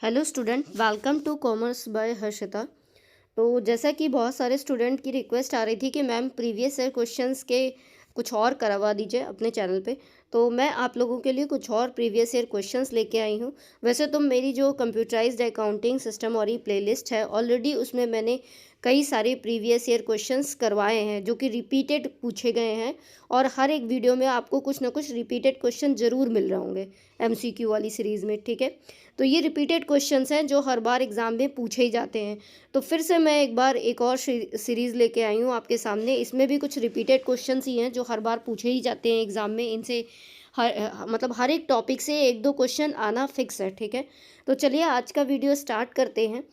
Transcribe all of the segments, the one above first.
Hello student, welcome to commerce by Harshita. तो जैसा कि बहुत सारे स्टूडेंट की रिक्वेस्ट आ रही थी कि मैम प्रीवियस ईयर क्वेश्चंस के कुछ और करवा दीजिए अपने चैनल पे, तो मैं आप लोगों के लिए कुछ और प्रीवियस ईयर क्वेश्चंस लेके आई हूँ। वैसे तो मेरी जो कंप्यूटराइज्ड अकाउंटिंग सिस्टम और ये प्लेलिस्ट है ऑलरेडी, उसमें मैंने कई सारे प्रीवियस ईयर क्वेश्चंस करवाए हैं जो कि रिपीटेड पूछे गए हैं, और हर एक वीडियो में आपको कुछ ना कुछ रिपीटेड क्वेश्चन ज़रूर मिल रहे होंगे एमसीक्यू वाली सीरीज़ में। ठीक है, तो ये रिपीटेड क्वेश्चंस हैं जो हर बार एग्ज़ाम में पूछे ही जाते हैं। तो फिर से मैं एक बार एक और सीरीज़ लेके आई हूँ आपके सामने। इसमें भी कुछ रिपीटेड क्वेश्चंस ही हैं जो हर बार पूछे ही जाते हैं एग्ज़ाम में। इनसे मतलब हर एक टॉपिक से एक दो क्वेश्चन आना फिक्स है। ठीक है, तो चलिए आज का वीडियो स्टार्ट करते हैं।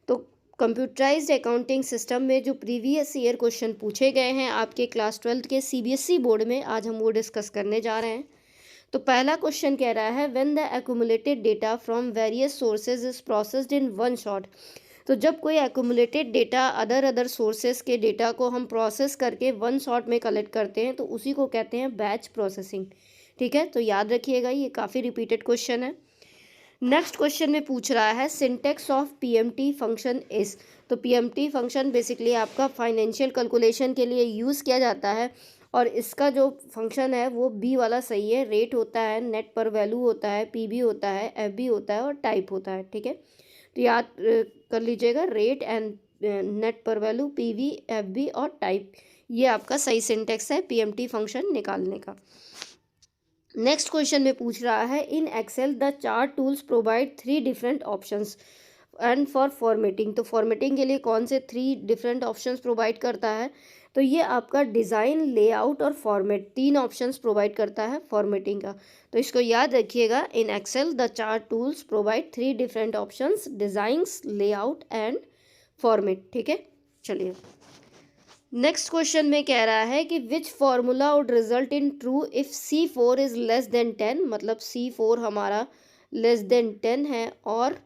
तो कंप्यूटराइज्ड अकाउंटिंग सिस्टम में जो प्रीवियस ईयर क्वेश्चन पूछे गए हैं आपके क्लास 12 के सीबीएसई बोर्ड में, आज हम वो डिस्कस करने जा रहे हैं। तो पहला क्वेश्चन कह रहा है when the accumulated data from various sources is processed in one shot. तो जब कोई एक्यूमुलेटेड डेटा अदर सोर्सेज के डेटा को हम प्रोसेस करके वन शॉट में कलेक्ट करते हैं तो उसी को कहते हैं बैच प्रोसेसिंग। ठीक है, तो याद रखिएगा, ये काफ़ी रिपीटेड क्वेश्चन है। नेक्स्ट क्वेश्चन में पूछ रहा है syntax of PMT function is. तो पीएमटी फंक्शन बेसिकली आपका फाइनेंशियल कैलकुलेशन के लिए यूज़ किया जाता है, और इसका जो फंक्शन है वो बी वाला सही है। रेट होता है, नेट पर वैल्यू होता है, पीबी होता है, एफबी होता है और टाइप होता है। ठीक है, तो याद कर लीजिएगा, रेट एंड नेट पर वैल्यू, पीवी, एफबी और टाइप, ये आपका सही सिंटेक्स है पीएमटी फंक्शन निकालने का। नेक्स्ट क्वेश्चन में पूछ रहा है in Excel the chart tools provide 3 different options and for formatting. तो फॉर्मेटिंग के लिए कौन से 3 डिफरेंट ऑप्शंस प्रोवाइड करता है? तो ये आपका डिज़ाइन, लेआउट और फॉर्मेट, 3 ऑप्शंस प्रोवाइड करता है फॉर्मेटिंग का। तो इसको याद रखिएगा, in Excel the chart tools provide 3 different options, designs, layout and format. ठीक है, चलिए नेक्स्ट क्वेश्चन में कह रहा है कि which formula would result in true if C4 is less than 10। मतलब C4 हमारा लेस देन 10 है और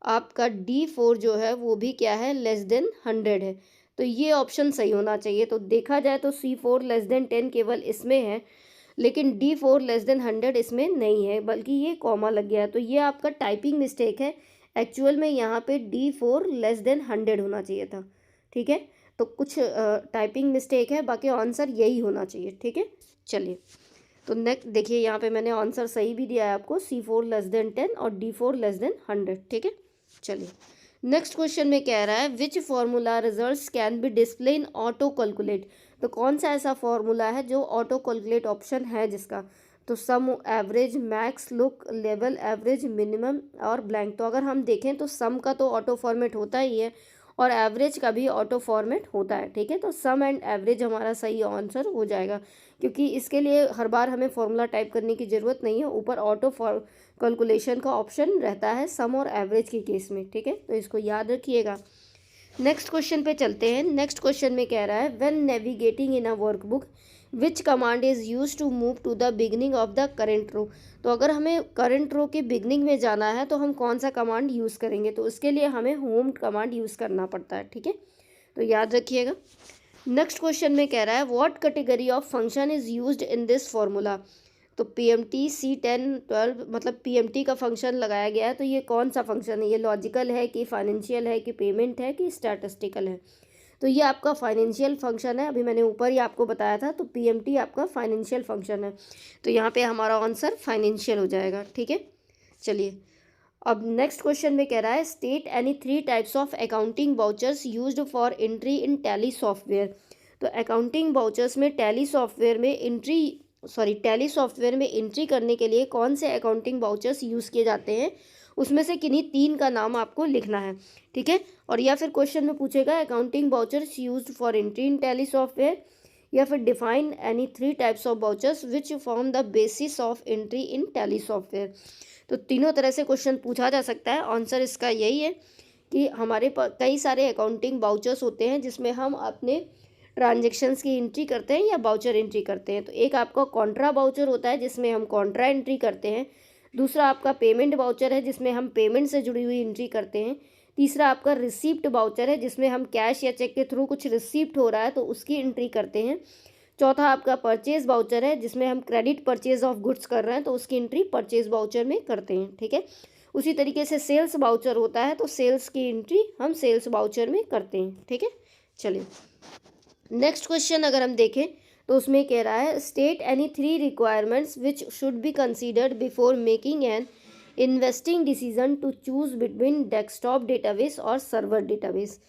आपका D4 जो है वो भी क्या है, लेस देन 100 है। तो ये ऑप्शन सही होना चाहिए। तो देखा जाए तो C4 लेस देन 10 केवल इसमें है, लेकिन D4 लेस देन 100 इसमें नहीं है, बल्कि ये कॉमा लग गया है। तो ये आपका टाइपिंग मिस्टेक है। एक्चुअल में यहाँ पे D4 लेस देन 100 होना चाहिए था। ठीक है, तो कुछ टाइपिंग मिस्टेक है, बाकी आंसर यही होना चाहिए। ठीक है, चलिए तो नेक्स्ट देखिए, यहाँ पे मैंने आंसर सही भी दिया है आपको, C4 लेस देन 10 और D4 लेस देन 100। ठीक है, चलिए नेक्स्ट क्वेश्चन में कह रहा है which formula results can be display in auto calculate. तो कौन सा ऐसा फॉर्मूला है जो ऑटो कैलकुलेट ऑप्शन है जिसका? तो sum, average, max, look, level, average, minimum और ब्लैंक। तो अगर हम देखें तो सम का तो ऑटो फॉर्मेट होता ही है और एवरेज का भी ऑटो फॉर्मेट होता है। ठीक है, तो सम एंड एवरेज हमारा सही आंसर हो जाएगा, क्योंकि इसके लिए हर बार हमें फॉर्मूला टाइप करने की ज़रूरत नहीं है। ऊपर ऑटो कैलकुलेशन का ऑप्शन रहता है सम और एवरेज के केस में। ठीक है, तो इसको याद रखिएगा। नेक्स्ट क्वेश्चन पे चलते हैं। नेक्स्ट क्वेश्चन में कह रहा है when navigating in a workbook which command is use to move to the beginning of the current row. तो अगर हमें करंट रो के बिगनिंग में जाना है तो हम कौन सा कमांड यूज़ करेंगे? तो उसके लिए हमें होम कमांड यूज़ करना पड़ता है। ठीक है, तो याद रखिएगा। नेक्स्ट क्वेश्चन में कह रहा है what category of function is used in this formula. तो पीएमटी C10 12 मतलब पीएमटी का फंक्शन लगाया गया है, तो ये कौन सा फंक्शन है? ये लॉजिकल है कि फाइनेंशियल है कि पेमेंट है कि स्टैटिस्टिकल है? तो ये आपका फाइनेंशियल फंक्शन है। अभी मैंने ऊपर ही आपको बताया था, तो पीएमटी आपका फाइनेंशियल फंक्शन है, तो यहाँ पे हमारा आंसर फाइनेंशियल हो जाएगा। ठीक है, चलिए अब नेक्स्ट क्वेश्चन में कह रहा है state any 3 types of accounting vouchers used for entry in tally software. तो अकाउंटिंग वाउचर्स में टैली सॉफ्टवेयर में टैली सॉफ्टवेयर में एंट्री करने के लिए कौन से अकाउंटिंग वाउचर्स यूज़ किए जाते हैं, उसमें से किन्हीं 3 का नाम आपको लिखना है। ठीक है, और या फिर क्वेश्चन में पूछेगा accounting vouchers used for entry in tally software, या फिर define any 3 types of vouchers which form the basis of entry in tally software. तो तीनों तरह से क्वेश्चन पूछा जा सकता है। आंसर इसका यही है कि हमारे पास कई सारे अकाउंटिंग वाउचर्स होते हैं जिसमें हम अपने ट्रांजेक्शन्स की एंट्री करते हैं या वाउचर एंट्री करते हैं। तो एक आपका कॉन्ट्रा वाउचर होता है जिसमें हम कॉन्ट्रा एंट्री करते हैं। दूसरा आपका पेमेंट वाउचर है जिसमें हम पेमेंट से जुड़ी हुई एंट्री करते हैं। तीसरा आपका रिसीप्ट वाउचर है जिसमें हम कैश या चेक के थ्रू कुछ रिसीप्ट हो रहा है तो उसकी एंट्री करते हैं। चौथा आपका परचेज वाउचर है जिसमें हम क्रेडिट परचेज ऑफ गुड्स कर रहे हैं तो उसकी एंट्री परचेज वाउचर में करते हैं। ठीक है, उसी तरीके से सेल्स वाउचर होता है, तो सेल्स की एंट्री हम सेल्स वाउचर में करते हैं, ठीक है। चलिए नेक्स्ट क्वेश्चन अगर हम देखें तो उसमें कह रहा है state any 3 requirements which should be considered before making an investing decision to choose between desktop database और सर्वर डेटाबेस।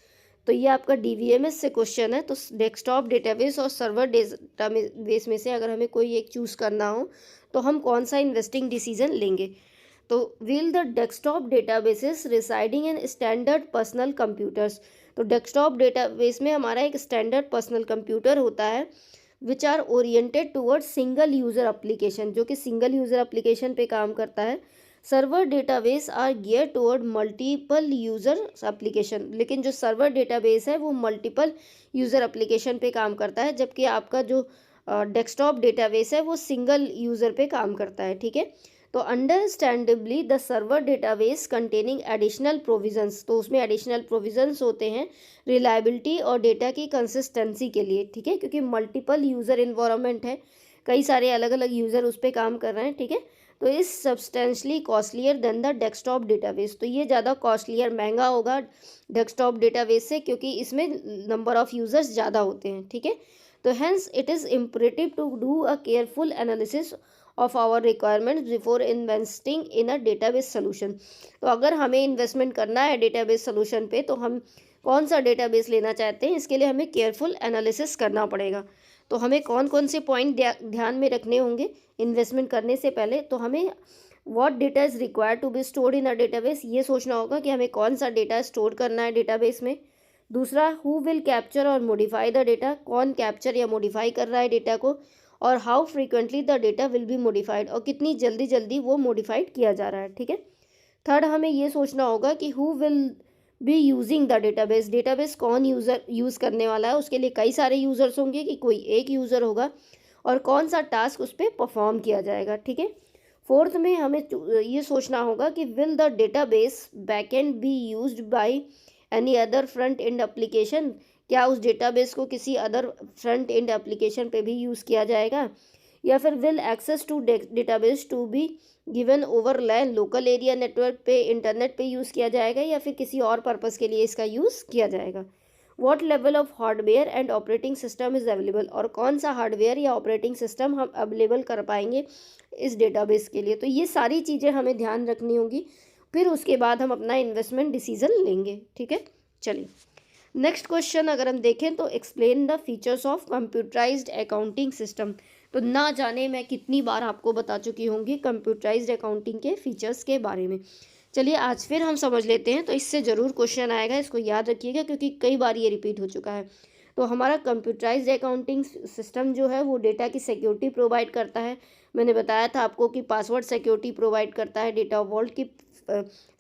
तो ये आपका डीवीएमएस से क्वेश्चन है। तो डेस्कटॉप डेटाबेस और सर्वर डेटाबेस में से अगर हमें कोई एक चूज़ करना हो तो हम कौन सा इन्वेस्टिंग डिसीजन लेंगे। तो will the desktop databases residing in standard personal computers. तो डेस्कटॉप डेटाबेस में हमारा एक स्टैंडर्ड पर्सनल कंप्यूटर होता है which are oriented towards single user application, जो कि सिंगल यूज़र एप्लीकेशन पे काम करता है। Server database are gear toward multiple user application, लेकिन जो सर्वर डेटाबेस है वो मल्टीपल यूज़र एप्लीकेशन पे काम करता है, जबकि आपका जो डेस्कटॉप डेटाबेस है वो सिंगल यूज़र पे काम करता है, ठीक है। तो understandably the server database containing additional provisions, तो उसमें एडिशनल प्रोविजंस होते हैं रिलायबिलिटी और डेटा की कंसिस्टेंसी के लिए, ठीक है, क्योंकि मल्टीपल यूज़र इन्वायरमेंट है, कई सारे अलग अलग यूज़र उस पर काम कर रहे हैं, ठीक है। तो इस substantially costlier then the desktop database, तो ये ज़्यादा कॉस्टलियर महंगा होगा डेस्कटॉप डेटाबेस से, क्योंकि इसमें नंबर ऑफ़ यूज़र्स ज़्यादा होते हैं, ठीक है। तो hence it is imperative to do a careful analysis of our requirements before investing in a database solution. तो अगर हमें इन्वेस्टमेंट करना है डेटाबेस सोल्यूशन पे तो हम कौन सा डेटाबेस लेना चाहते हैं, इसके लिए हमें केयरफुल एनालिसिस करना पड़ेगा। तो हमें कौन कौन से पॉइंट ध्यान में रखने होंगे इन्वेस्टमेंट करने से पहले। तो हमें what data is required to be stored in a database, ये सोचना होगा कि हमें कौन सा डेटा स्टोर करना है डेटाबेस में। दूसरा, हु विल कैप्चर और मॉडिफाई द डेटा, कौन कैप्चर या मॉडिफाई कर रहा है डेटा को, और how frequently the data will be modified, और कितनी जल्दी जल्दी वो मॉडिफाइड किया जा रहा है, ठीक है। थर्ड, हमें ये सोचना होगा कि who will be using the database, database कौन यूज़ करने वाला है, उसके लिए कई सारे यूज़र्स होंगे कि कोई एक यूज़र होगा, और कौन सा टास्क उस पर परफॉर्म किया जाएगा, ठीक है। फोर्थ में हमें ये सोचना होगा कि will the database backend be used by any other front end application, क्या उस डेटाबेस को किसी अदर फ्रंट एंड एप्लीकेशन पे भी यूज़ किया जाएगा, या फिर will access to database to be given over LAN local area network पे इंटरनेट पे यूज़ किया जाएगा, या फिर किसी और पर्पज़ के लिए इसका यूज़ किया जाएगा। What level of hardware and operating system is available, और कौन सा हार्डवेयर या ऑपरेटिंग सिस्टम हम अवेलेबल कर पाएंगे इस डेटाबेस के लिए। तो ये सारी चीज़ें हमें ध्यान रखनी होगी, फिर उसके बाद हम अपना इन्वेस्टमेंट डिसीजन लेंगे, ठीक है। चलिए नेक्स्ट क्वेश्चन अगर हम देखें तो explain the features of computerised accounting system. तो ना जाने मैं कितनी बार आपको बता चुकी होंगी कंप्यूटराइज्ड अकाउंटिंग के फीचर्स के बारे में। चलिए आज फिर हम समझ लेते हैं, तो इससे ज़रूर क्वेश्चन आएगा, इसको याद रखिएगा क्योंकि कई बार ये रिपीट हो चुका है। तो हमारा कंप्यूटराइज्ड अकाउंटिंग सिस्टम जो है वो डेटा की सिक्योरिटी प्रोवाइड करता है। मैंने बताया था आपको कि पासवर्ड सिक्योरिटी प्रोवाइड करता है, डेटा वॉल्ट की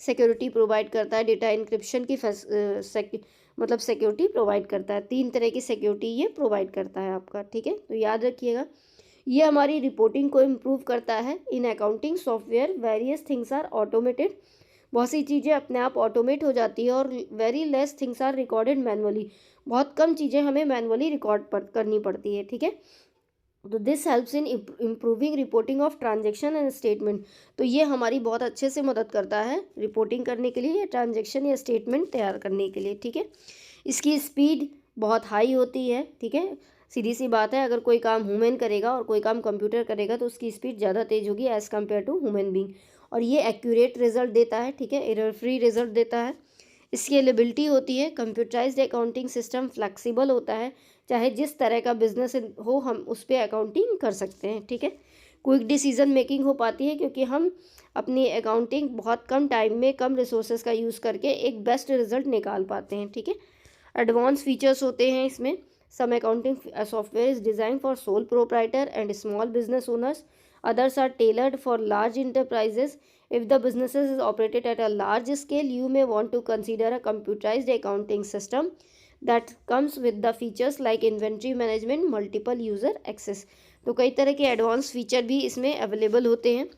सिक्योरिटी प्रोवाइड करता है, डेटा इंक्रिप्शन की मतलब सिक्योरिटी प्रोवाइड करता है। 3 तरह की सिक्योरिटी ये प्रोवाइड करता है आपका, ठीक है। तो याद रखिएगा, ये हमारी रिपोर्टिंग को इम्प्रूव करता है। In accounting software various things are automated, बहुत सी चीज़ें अपने आप ऑटोमेट हो जाती है, और very less things are recorded manually, बहुत कम चीज़ें हमें मैनुअली रिकॉर्ड करनी पड़ती है, ठीक है। तो this helps in improving reporting of transaction and statement. तो ये हमारी बहुत अच्छे से मदद करता है रिपोर्टिंग करने के लिए, या ट्रांजेक्शन या स्टेटमेंट तैयार करने के लिए, ठीक है। इसकी स्पीड बहुत हाई होती है, ठीक है। सीधी सी बात है, अगर कोई काम ह्यूमन करेगा और कोई काम कंप्यूटर करेगा तो उसकी स्पीड ज़्यादा तेज़ होगी as compare to human being, और ये एक्यूरेट रिजल्ट देता है, ठीक है, एरर फ्री रिजल्ट देता है। स्केलेबिलिटी होती है, कंप्यूटराइज्ड अकाउंटिंग सिस्टम फ्लेक्सिबल होता है, चाहे जिस तरह का बिजनेस हो हम उस पर अकाउंटिंग कर सकते हैं, ठीक है। क्विक डिसीजन मेकिंग हो पाती है क्योंकि हम अपनी अकाउंटिंग बहुत कम टाइम में कम रिसोर्सेज का यूज़ करके एक बेस्ट रिजल्ट निकाल पाते हैं, ठीक है। एडवांस फीचर्स होते हैं इसमें। Some accounting software is design for sole proprietor and small business owners, others are tailored for large enterprises. If the businesses is operated at a large scale, you may want to consider a computerized accounting system that comes with the features like inventory management, multiple user access. तो कई तरह के advance feature भी इसमें available होते हैं।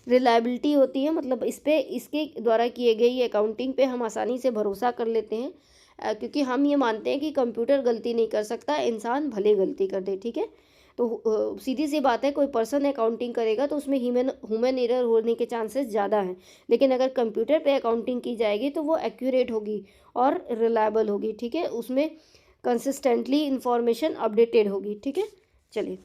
Reliability होती है, मतलब इस पे इसके द्वारा किए गई अकाउंटिंग पे हम आसानी से भरोसा कर लेते हैं, क्योंकि हम ये मानते हैं कि कंप्यूटर गलती नहीं कर सकता, इंसान भले गलती कर दे, ठीक है। तो सीधी सी बात है, कोई पर्सन अकाउंटिंग करेगा तो उसमें ह्यूमन एरर होने के चांसेस ज़्यादा हैं, लेकिन अगर कंप्यूटर पे अकाउंटिंग की जाएगी तो वो एक्यूरेट होगी और रिलायबल होगी, ठीक है, उसमें कंसिस्टेंटली इंफॉर्मेशन अपडेटेड होगी, ठीक है। चलिए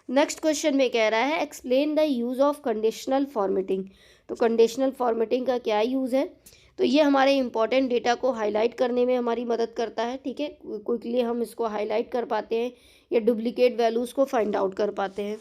नेक्स्ट क्वेश्चन में कह रहा है explain the use of conditional formatting. तो कंडीशनल फॉर्मेटिंग का क्या यूज़ है, तो ये हमारे इंपॉर्टेंट डेटा को हाईलाइट करने में हमारी मदद करता है, ठीक है, क्विकली हम इसको हाईलाइट कर पाते हैं या डुप्लीकेट वैल्यूज़ को फाइंड आउट कर पाते हैं।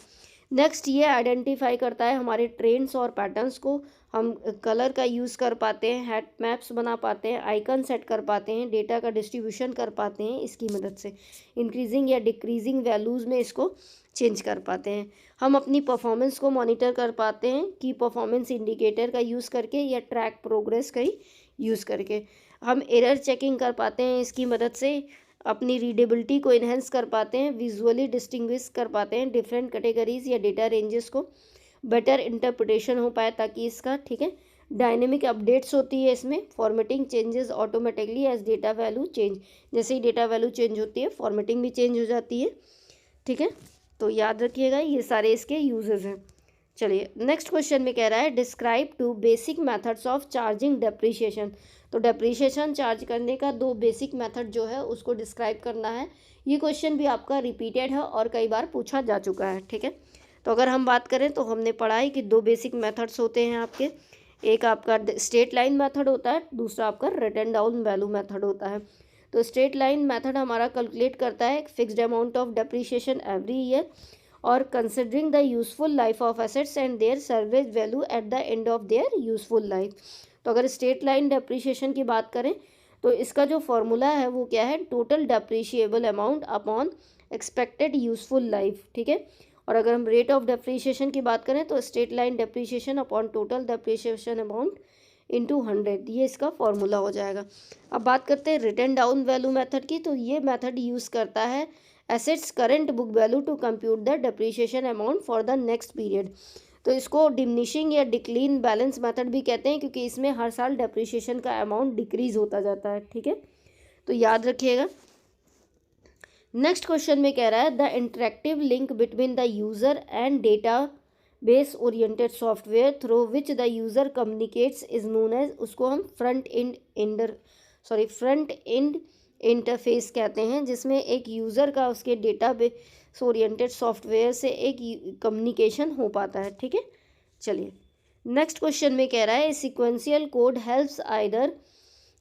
नेक्स्ट ये आइडेंटिफाई करता है हमारे ट्रेंड्स और पैटर्न्स को, हम कलर का यूज़ कर पाते हैं, हैट मैप्स बना पाते हैं, आइकन सेट कर पाते हैं, डेटा का डिस्ट्रीब्यूशन कर पाते हैं, इसकी मदद से इंक्रीजिंग या डिक्रीजिंग वैल्यूज़ में इसको चेंज कर पाते हैं। हम अपनी परफॉर्मेंस को मॉनिटर कर पाते हैं कि परफॉर्मेंस इंडिकेटर का यूज़ करके या ट्रैक प्रोग्रेस का ही यूज़ करके। हम एरर चेकिंग कर पाते हैं इसकी मदद से, अपनी रीडेबिलिटी को इन्हेंस कर पाते हैं, विजुअली डिस्टिंग्विश कर पाते हैं डिफरेंट कैटेगरीज या डेटा रेंजेस को, बेटर इंटरप्रिटेशन हो पाए ताकि इसका, ठीक है। डायनेमिक अपडेट्स होती है इसमें, formatting changes automatically as data value change, जैसे ही डेटा वैल्यू चेंज होती है फॉर्मेटिंग भी चेंज हो जाती है, ठीक है। तो याद रखिएगा ये सारे इसके यूजेस हैं। चलिए नेक्स्ट क्वेश्चन में कह रहा है describe two basic methods of charging depreciation. तो डेप्रीशिएशन चार्ज करने का 2 बेसिक मेथड जो है उसको डिस्क्राइब करना है। ये क्वेश्चन भी आपका रिपीटेड है और कई बार पूछा जा चुका है, ठीक है। तो अगर हम बात करें तो हमने पढ़ा है कि 2 बेसिक मेथड्स होते हैं आपके, एक आपका स्ट्रेट लाइन मेथड होता है, दूसरा आपका रिटन डाउन वैल्यू मेथड होता है। तो स्ट्रेट लाइन मेथड हमारा कैलकुलेट करता है fixed amount of depreciation every year और considering the useful life of assets and their service value at the end of their useful life. तो अगर straight line depreciation की बात करें तो इसका जो फॉर्मूला है वो क्या है, total depreciable amount upon expected useful life, ठीक है। और अगर हम रेट ऑफ डेप्रीशिएशन की बात करें तो straight line depreciation upon total depreciation amount into 100, ये इसका फॉर्मूला हो जाएगा। अब बात करते हैं रिटन डाउन वैल्यू मेथड की। तो ये मेथड यूज़ करता है assets current book value to compute the depreciation amount for the next period. तो इसको डिमिनिशिंग या डिक्लीन बैलेंस मेथड भी कहते हैं क्योंकि इसमें हर साल डेप्रीशिएशन का अमाउंट डिक्रीज होता जाता है, ठीक है, तो याद रखिएगा। नेक्स्ट क्वेश्चन में कह रहा है the interactive link between the user and data base oriented software through which the user communicates is known as, उसको हम फ्रंट एंड इंटरफेस कहते हैं, जिसमें एक यूज़र का उसके डेटा बेस ओरिएंटेड सॉफ्टवेयर से एक कम्युनिकेशन हो पाता है, ठीक है। चलिए नेक्स्ट क्वेश्चन में कह रहा है sequential code helps either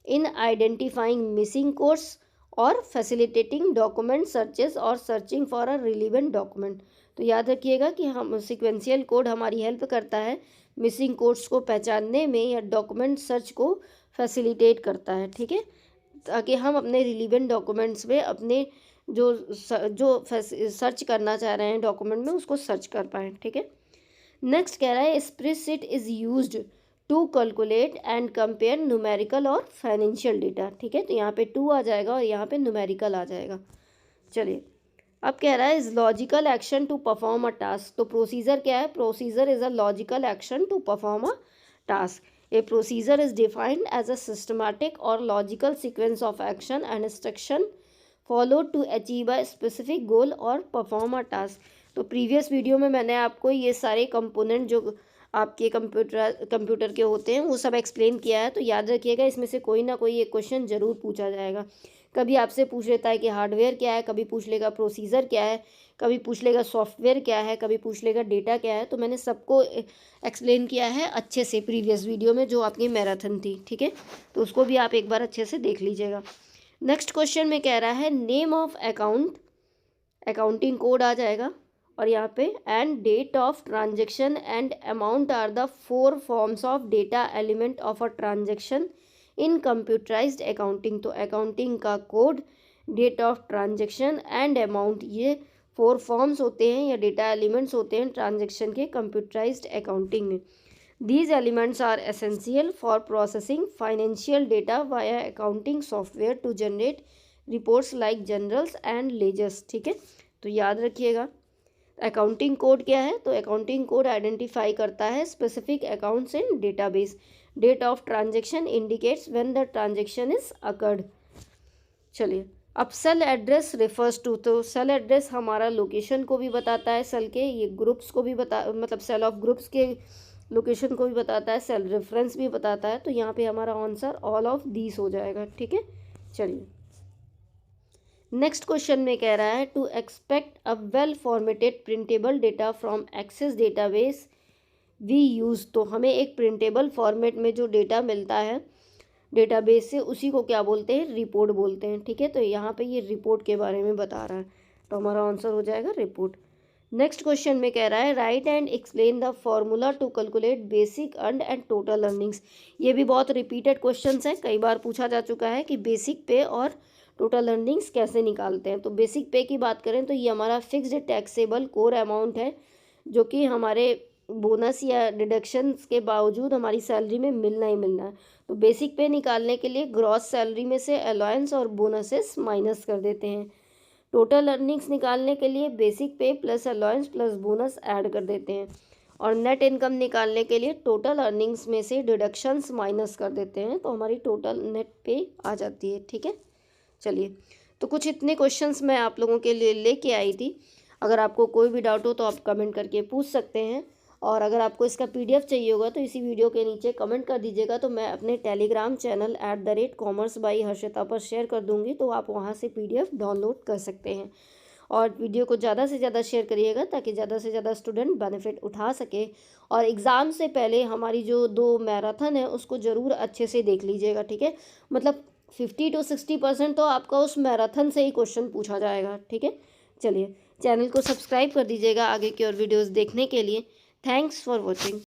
in identifying missing codes और फैसिलिटेटिंग डॉक्यूमेंट सर्चेस और searching for a relevant document. तो याद रखिएगा कि हम सीक्वेंशियल कोड हमारी हेल्प करता है मिसिंग कोड्स को पहचानने में या डॉक्यूमेंट सर्च को फैसिलिटेट करता है, ठीक है, ताकि हम अपने रिलीवेंट डॉक्यूमेंट्स में अपने जो सर्च करना चाह रहे हैं डॉक्यूमेंट में उसको सर्च कर पाएँ, ठीक है। नेक्स्ट कह रहा है spreadsheet is used to calculate and compare numerical और फाइनेंशियल डेटा, ठीक है। तो यहाँ पे 2 आ जाएगा और यहाँ पे न्यूमेरिकल आ जाएगा। चलिए अब कह रहा है is logical action to perform a task. तो प्रोसीजर क्या है, procedure is a logical action to perform a task. A procedure is defined as a systematic और logical sequence of action and instruction followed to achieve a specific goal और perform a task. तो previous video में मैंने आपको ये सारे component जो आपके कंप्यूटर के होते हैं वो सब एक्सप्लेन किया है। तो याद रखिएगा इसमें से कोई ना कोई एक क्वेश्चन ज़रूर पूछा जाएगा। कभी आपसे पूछ लेता है कि हार्डवेयर क्या है, कभी पूछ लेगा प्रोसीजर क्या है, कभी पूछ लेगा सॉफ्टवेयर क्या है, कभी पूछ लेगा डेटा क्या है। तो मैंने सबको एक्सप्लेन किया है अच्छे से प्रीवियस वीडियो में जो आपकी मैराथन थी, ठीक है, तो उसको भी आप एक बार अच्छे से देख लीजिएगा। नेक्स्ट क्वेश्चन में कह रहा है name of account, accounting code आ जाएगा और यहाँ पे and date of transaction and amount are the 4 forms of data element of a transaction in computerised accounting. तो अकाउंटिंग का code, date of transaction and amount, ये 4 फॉर्म्स होते हैं या डेटा एलिमेंट्स होते हैं ट्रांजेक्शन के कंप्यूटराइज्ड अकाउंटिंग में। These elements are essential for processing financial data via accounting software to generate reports like journals and ledgers, ठीक है। तो याद रखिएगा अकाउंटिंग कोड क्या है, तो अकाउंटिंग कोड आइडेंटिफाई करता है specific accounts in database. Date of transaction indicates when the transaction is occurred. चलिए अब सेल एड्रेस रिफर्स टू, तो सेल एड्रेस हमारा लोकेशन को भी बताता है, सेल के ये ग्रुप्स को भी मतलब सेल ऑफ ग्रुप्स के लोकेशन को भी बताता है, सेल रेफरेंस भी बताता है। तो यहाँ पे हमारा आंसर ऑल ऑफ दीस हो जाएगा। ठीक है, चलिए नेक्स्ट क्वेश्चन में कह रहा है to expect a well formatted printable data from Access database we use. तो हमें एक प्रिंटेबल फॉर्मेट में जो डेटा मिलता है डेटाबेस से, उसी को क्या बोलते हैं, रिपोर्ट बोलते हैं। ठीक है, तो यहाँ पे ये रिपोर्ट के बारे में बता रहा है, तो हमारा आंसर हो जाएगा रिपोर्ट। नेक्स्ट क्वेश्चन में कह रहा है write and explain the formula to calculate basic earn and total earnings. ये भी बहुत रिपीटेड क्वेश्चन है, कई बार पूछा जा चुका है कि बेसिक पे और टोटल अर्निंग्स कैसे निकालते हैं। तो बेसिक पे की बात करें तो ये हमारा फिक्स्ड टैक्सेबल कोर अमाउंट है, जो कि हमारे बोनस या डिडक्शंस के बावजूद हमारी सैलरी में मिलना ही मिलना है। तो बेसिक पे निकालने के लिए ग्रॉस सैलरी में से अलाउंस और बोनसेस माइनस कर देते हैं। टोटल अर्निंग्स निकालने के लिए बेसिक पे plus allowance plus bonus add कर देते हैं। और नेट इनकम निकालने के लिए टोटल अर्निंग्स में से डिडक्शंस माइनस कर देते हैं, तो हमारी टोटल नेट पे आ जाती है। ठीक है, चलिए तो कुछ इतने क्वेश्चंस मैं आप लोगों के लिए लेके आई थी। अगर आपको कोई भी डाउट हो तो आप कमेंट करके पूछ सकते हैं, और अगर आपको इसका पीडीएफ चाहिए होगा तो इसी वीडियो के नीचे कमेंट कर दीजिएगा, तो मैं अपने Telegram channel @commerce by Harshita पर शेयर कर दूंगी, तो आप वहां से पीडीएफ डाउनलोड कर सकते हैं। और वीडियो को ज़्यादा से ज़्यादा शेयर करिएगा ताकि ज़्यादा से ज़्यादा स्टूडेंट बेनिफिट उठा सके। और एग्ज़ाम से पहले हमारी जो 2 मैराथन है उसको ज़रूर अच्छे से देख लीजिएगा। ठीक है, मतलब 50 to 60% तो आपका उस मैराथन से ही क्वेश्चन पूछा जाएगा। ठीक है, चलिए चैनल को सब्सक्राइब कर दीजिएगा आगे की और वीडियोज़ देखने के लिए। Thanks for watching.